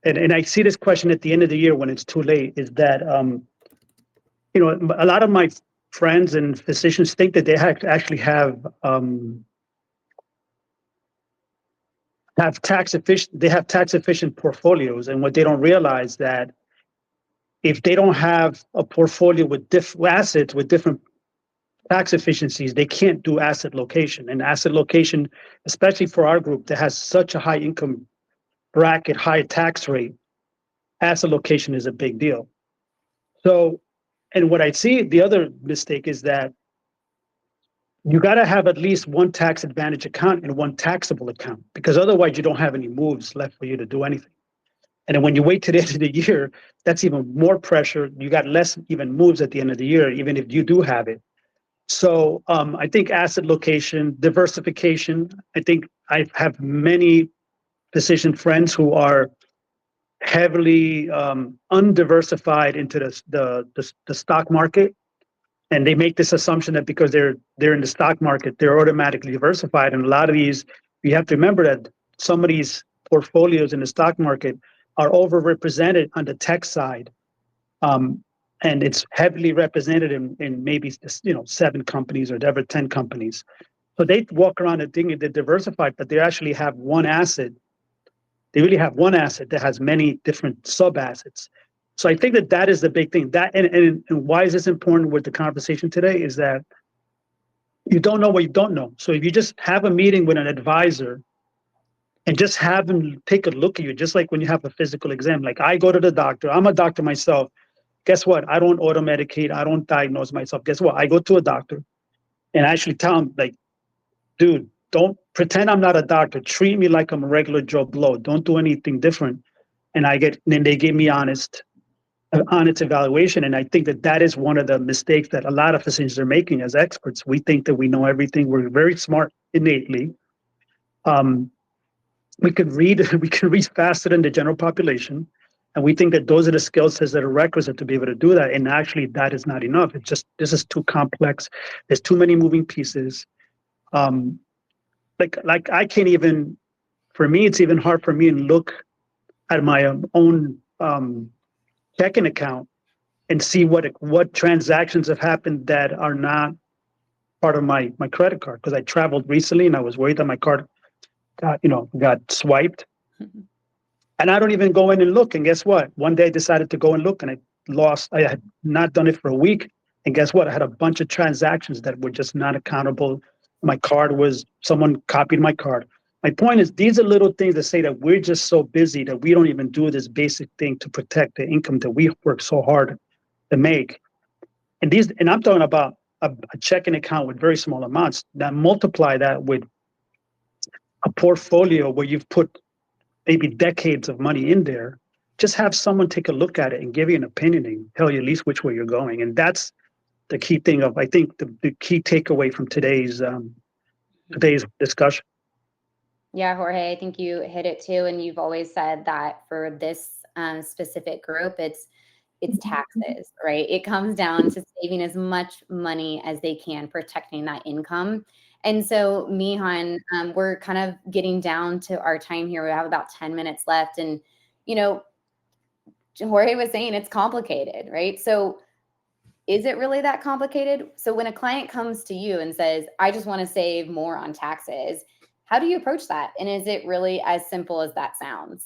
and I see this question at the end of the year when it's too late, is that a lot of my friends and physicians think that they actually have tax efficient portfolios, and what they don't realize that if they don't have a portfolio with different assets with different tax efficiencies, they can't do asset location. And asset location, especially for our group that has such a high income bracket, high tax rate, asset location is a big deal. So, and what I see, the other mistake is that you got to have at least one tax advantage account and one taxable account, because otherwise you don't have any moves left for you to do anything. And then when you wait to the end of the year, that's even more pressure. You got less even moves at the end of the year, even if you do have it. So I think asset location, diversification. I think I have many physician friends who are heavily undiversified into the stock market, and they make this assumption that because they're in the stock market, they're automatically diversified. And a lot of these, you have to remember that some of these portfolios in the stock market are overrepresented on the tech side. And it's heavily represented in maybe 7 companies or whatever, 10 companies. So they walk around and think they're diversified, but they actually have one asset. They really have one asset that has many different sub assets. So I think that is the big thing. That and why is this important with the conversation today is that you don't know what you don't know. So if you just have a meeting with an advisor and just have them take a look at you, just like when you have a physical exam. Like I go to the doctor, I'm a doctor myself. Guess what? I don't auto-medicate. I don't diagnose myself. Guess what? I go to a doctor and I actually tell him, like, dude, don't pretend I'm not a doctor. Treat me like I'm a regular Joe Blow. Don't do anything different. And then they give me honest evaluation. And I think that is one of the mistakes that a lot of physicians are making as experts. We think that we know everything. We're very smart innately. We can read faster than the general population. And we think that those are the skill sets that are requisite to be able to do that. And actually, that is not enough. It's just, this is too complex. There's too many moving pieces. Like I can't even, for me, it's even hard for me to look at my own checking account and see what transactions have happened that are not part of my credit card. Because I traveled recently and I was worried that my card got swiped. And I don't even go in and look. And guess what? One day I decided to go and look and I had not done it for a week. And guess what? I had a bunch of transactions that were just not accountable. Someone copied my card. My point is, these are little things that say that we're just so busy that we don't even do this basic thing to protect the income that we work so hard to make. And I'm talking about a checking account with very small amounts. Now multiply that with a portfolio where you've put maybe decades of money in there. Just have someone take a look at it and give you an opinion and tell you at least which way you're going. And that's the key thing I think the key takeaway from today's discussion. Yeah, Jorge, I think you hit it too. And you've always said that for this specific group, it's taxes, right? It comes down to saving as much money as they can, protecting that income. And so, Myhanh, we're kind of getting down to our time here. We have about 10 minutes left. And, Jorge was saying it's complicated, right? So is it really that complicated? So when a client comes to you and says, I just want to save more on taxes, how do you approach that? And is it really as simple as that sounds?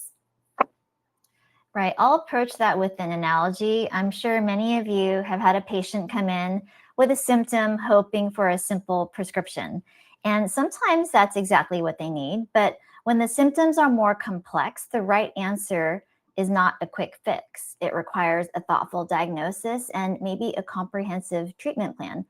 Right. I'll approach that with an analogy. I'm sure many of you have had a patient come in with a symptom hoping for a simple prescription. And sometimes that's exactly what they need. But when the symptoms are more complex, the right answer is not a quick fix. It requires a thoughtful diagnosis and maybe a comprehensive treatment plan.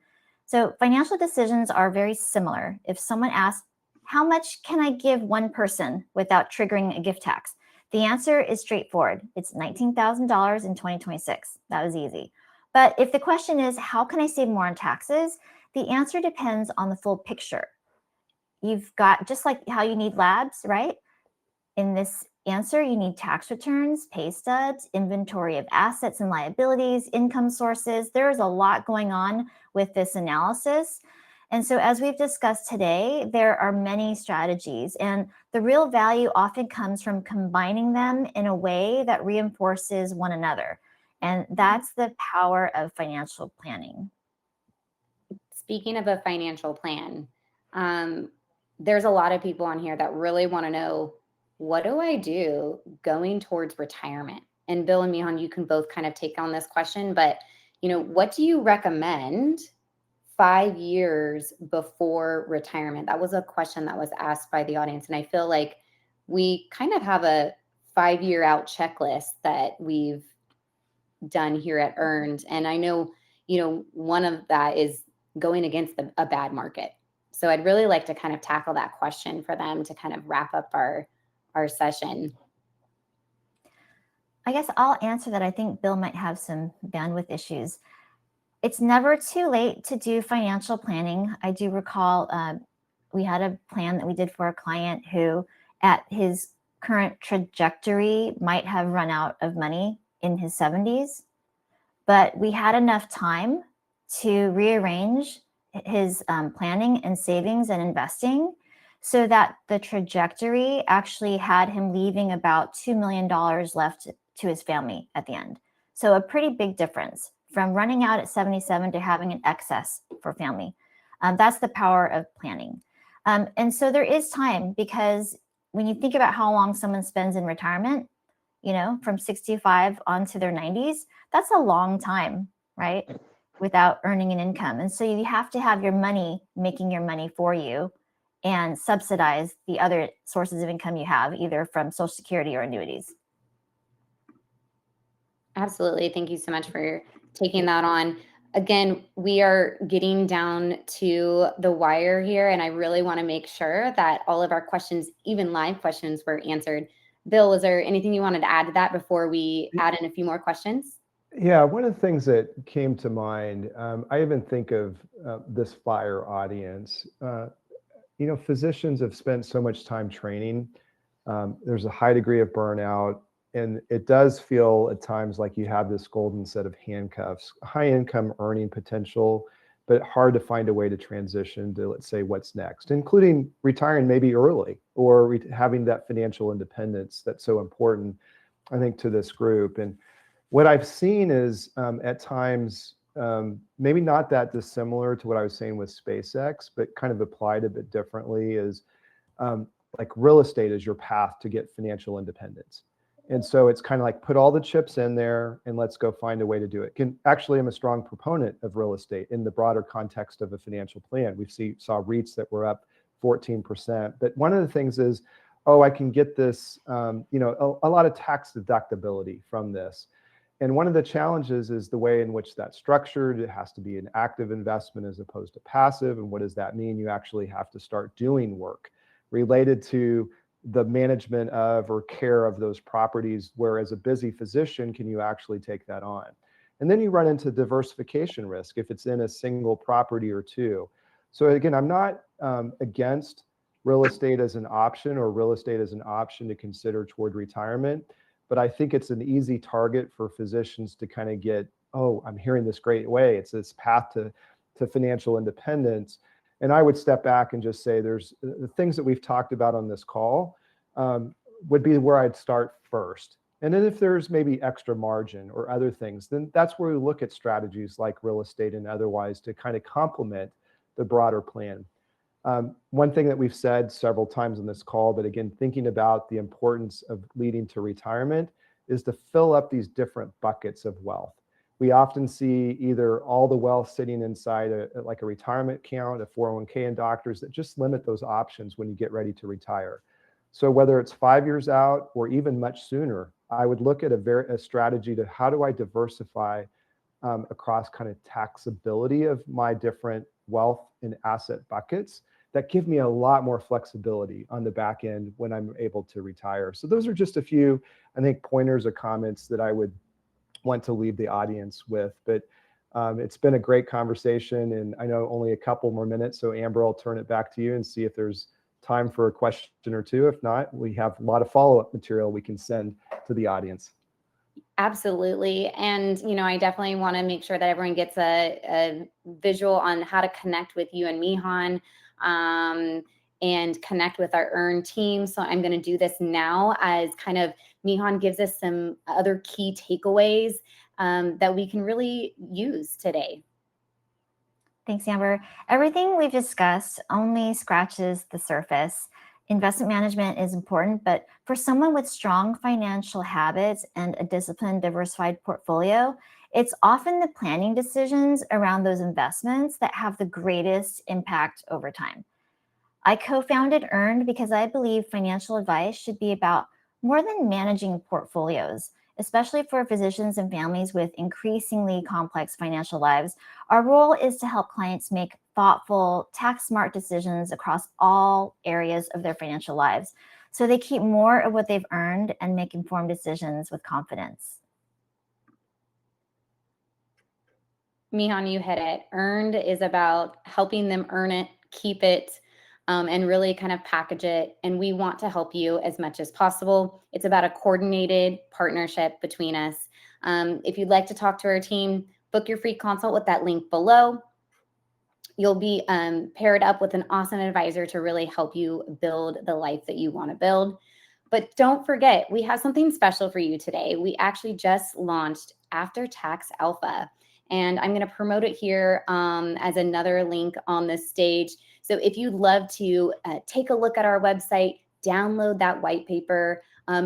So financial decisions are very similar. If someone asks, how much can I give one person without triggering a gift tax? The answer is straightforward. It's $19,000 in 2026. That was easy. But if the question is, how can I save more on taxes? The answer depends on the full picture. You've got, just like how you need labs, right? In this answer, you need tax returns, pay stubs, inventory of assets and liabilities, income sources. There's a lot going on with this analysis. And so as we've discussed today, there are many strategies, and the real value often comes from combining them in a way that reinforces one another. And that's the power of financial planning. Speaking of a financial plan, there's a lot of people on here that really want to know, what do I do going towards retirement? And Bill and Myhanh, you can both kind of take on this question, but what do you recommend 5 years before retirement? That was a question that was asked by the audience. And I feel like we kind of have a 5-year out checklist that we've done here at Earned. And I know, one of that is going against a bad market. So I'd really like to kind of tackle that question for them to kind of wrap up our session. I guess I'll answer that. I think Bill might have some bandwidth issues. It's never too late to do financial planning. I do recall we had a plan that we did for a client who, at his current trajectory, might have run out of money in his 70s, but we had enough time to rearrange his planning and savings and investing so that the trajectory actually had him leaving about $2 million left to his family at the end. So a pretty big difference from running out at 77 to having an excess for family. That's the power of planning. And so there is time, because when you think about how long someone spends in retirement, from 65 on to their 90s, that's a long time, right? Without earning an income. And so you have to have your money making your money for you and subsidize the other sources of income you have, either from Social Security or annuities. Absolutely. Thank you so much for taking that on. Again, we are getting down to the wire here, and I really want to make sure that all of our questions, even live questions, were answered. Bill, was there anything you wanted to add to that before we add in a few more questions? Yeah, one of the things that came to mind, I even think of this FIRE audience. Physicians have spent so much time training. There's a high degree of burnout, and it does feel at times like you have this golden set of handcuffs, high income earning potential, but hard to find a way to transition to, let's say, what's next, including retiring maybe early or having that financial independence that's so important, I think, to this group. And what I've seen is at times, maybe not that dissimilar to what I was saying with SpaceX, but kind of applied a bit differently, is like real estate is your path to get financial independence. And so it's kind of like, put all the chips in there and let's go find a way to do it. Actually, I'm a strong proponent of real estate in the broader context of a financial plan. We saw REITs that were up 14%. But one of the things is, I can get this, a lot of tax deductibility from this. And one of the challenges is the way in which that's structured. It has to be an active investment as opposed to passive. And what does that mean? You actually have to start doing work related to the management of or care of those properties, whereas a busy physician, can you actually take that on? And then you run into diversification risk if it's in a single property or two. So again, I'm not against real estate as an option or real estate as an option to consider toward retirement, but I think it's an easy target for physicians to kind of get, I'm hearing this great way. It's this path to financial independence. And I would step back and just say there's the things that we've talked about on this call would be where I'd start first. And then if there's maybe extra margin or other things, then that's where we look at strategies like real estate and otherwise to kind of complement the broader plan. One thing that we've said several times on this call, but again, thinking about the importance of leading to retirement, is to fill up these different buckets of wealth. We often see either all the wealth sitting inside like a retirement account, a 401k, and doctors that just limit those options when you get ready to retire. So whether it's 5 years out or even much sooner, I would look at a strategy to how do I diversify across kind of taxability of my different wealth and asset buckets that give me a lot more flexibility on the back end when I'm able to retire. So those are just a few, I think, pointers or comments that I would want to leave the audience with. But it's been a great conversation, and I know only a couple more minutes. So Amber, I'll turn it back to you and see if there's time for a question or two. If not, we have a lot of follow-up material we can send to the audience. Absolutely. And, I definitely want to make sure that everyone gets a visual on how to connect with you and Myhanh, and connect with our EARN team. So I'm going to do this now as kind of Myhanh gives us some other key takeaways that we can really use today. Thanks, Amber. Everything we've discussed only scratches the surface. Investment management is important, but for someone with strong financial habits and a disciplined, diversified portfolio, it's often the planning decisions around those investments that have the greatest impact over time. I co-founded EARN because I believe financial advice should be about more than managing portfolios, especially for physicians and families with increasingly complex financial lives. Our role is to help clients make thoughtful, tax-smart decisions across all areas of their financial lives, so they keep more of what they've earned and make informed decisions with confidence. Myhanh, you hit it. Earned is about helping them earn it, keep it, and really kind of package it. And we want to help you as much as possible. It's about a coordinated partnership between us. If you'd like to talk to our team, book your free consult with that link below. You'll be paired up with an awesome advisor to really help you build the life that you want to build. But don't forget, we have something special for you today. We actually just launched After Tax Alpha, and I'm going to promote it here as another link on this stage. So if you'd love to take a look at our website, download that white paper.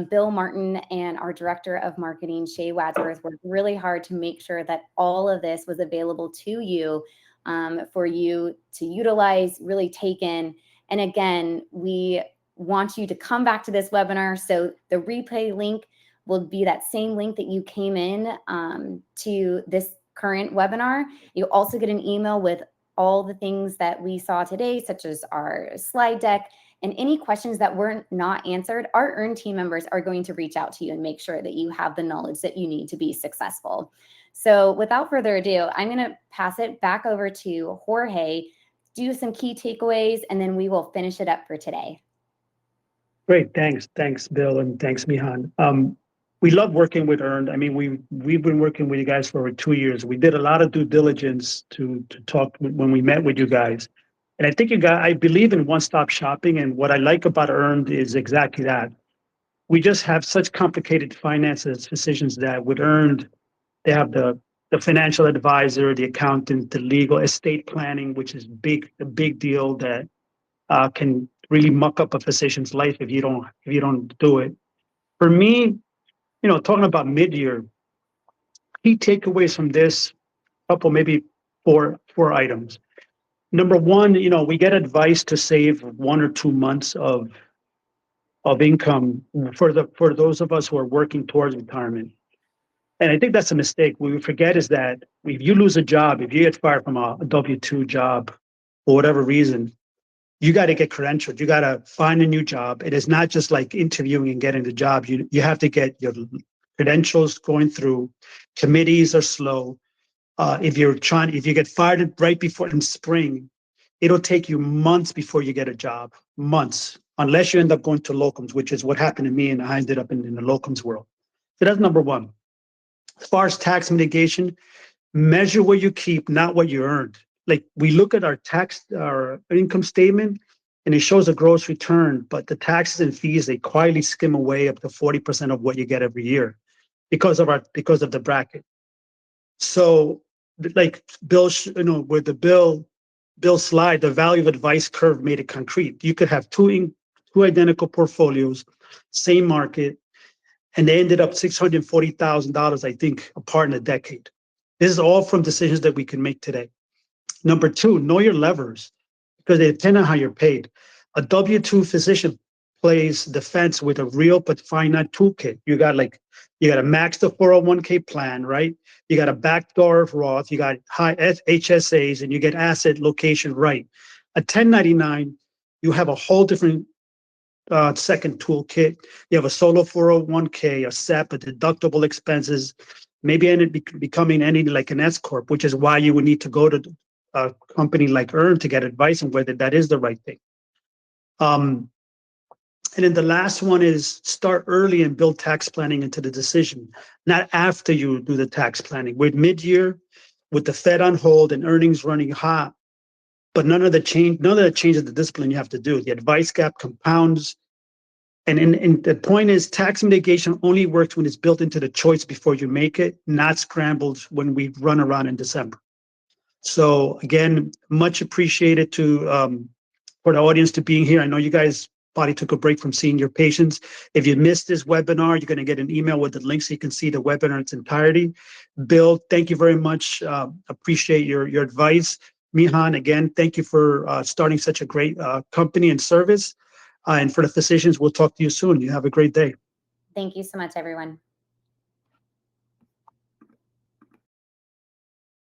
Bill Martin and our director of marketing, Shay Wadsworth, worked really hard to make sure that all of this was available to you for you to utilize, really take in. And again, we want you to come back to this webinar. So the replay link will be that same link that you came in to this current webinar. You'll also get an email with all the things that we saw today, such as our slide deck, and any questions that were not answered. Our EARN team members are going to reach out to you and make sure that you have the knowledge that you need to be successful. So without further ado, I'm going to pass it back over to Jorge, do some key takeaways, and then we will finish it up for today. Great, thanks, Bill, and thanks, Myhanh. We love working with EARN. I mean, we've been working with you guys for over 2 years. We did a lot of due diligence to talk when we met with you guys, and I think I believe in one-stop shopping. And what I like about EARN is exactly that. We just have such complicated finances decisions that with EARN, they have the financial advisor, the accountant, the legal, estate planning, which is a big deal that can really muck up a physician's life if you don't do it. For me, talking about mid-year, key takeaways from this, couple, maybe four items. Number one, we get advice to save 1 or 2 months of income for those of us who are working towards retirement. And I think that's a mistake. What we forget is that if you lose a job, if you get fired from a W-2 job for whatever reason, you got to get credentialed. You got to find a new job. It is not just like interviewing and getting the job. You have to get your credentials going through. Committees are slow. If you get fired right before in spring, it'll take you months before you get a job. Months, unless you end up going to locums, which is what happened to me, and I ended up in the locums world. So that's number one. As far as tax mitigation, measure what you keep, not what you earned. Like, we look at our income statement, and it shows a gross return, but the taxes and fees, they quietly skim away up to 40% of what you get every year because of the bracket. So, like Bill, with the Bill slide, the value of advice curve made it concrete. You could have two identical portfolios, same market, and they ended up $640,000, I think, apart in a decade. This is all from decisions that we can make today. Number two, know your levers, because they depend on how you're paid. A W-2 physician plays defense with a real but finite toolkit. You got to max the 401k plan, right? You got a backdoor of Roth, you got high HSAs, and you get asset location right. A 1099, you have a whole different second toolkit. You have a solo 401k, a SEP, a deductible expenses, maybe becoming anything like an S corp, which is why you would need to go to a company like Earn to get advice on whether that is the right thing. And then the last one is start early and build tax planning into the decision, not after you do the tax planning. With mid-year, with the Fed on hold and earnings running hot, but none of that changes the discipline you have to do. The advice gap compounds. And the point is, tax mitigation only works when it's built into the choice before you make it, not scrambled when we run around in December. So again, much appreciated for the audience to being here. I know you guys probably took a break from seeing your patients. If you missed this webinar, you're going to get an email with the link so you can see the webinar in its entirety. Bill, thank you very much. Appreciate your advice. Myhanh, again, thank you for starting such a great company and service. And for the physicians, we'll talk to you soon. You have a great day. Thank you so much, everyone.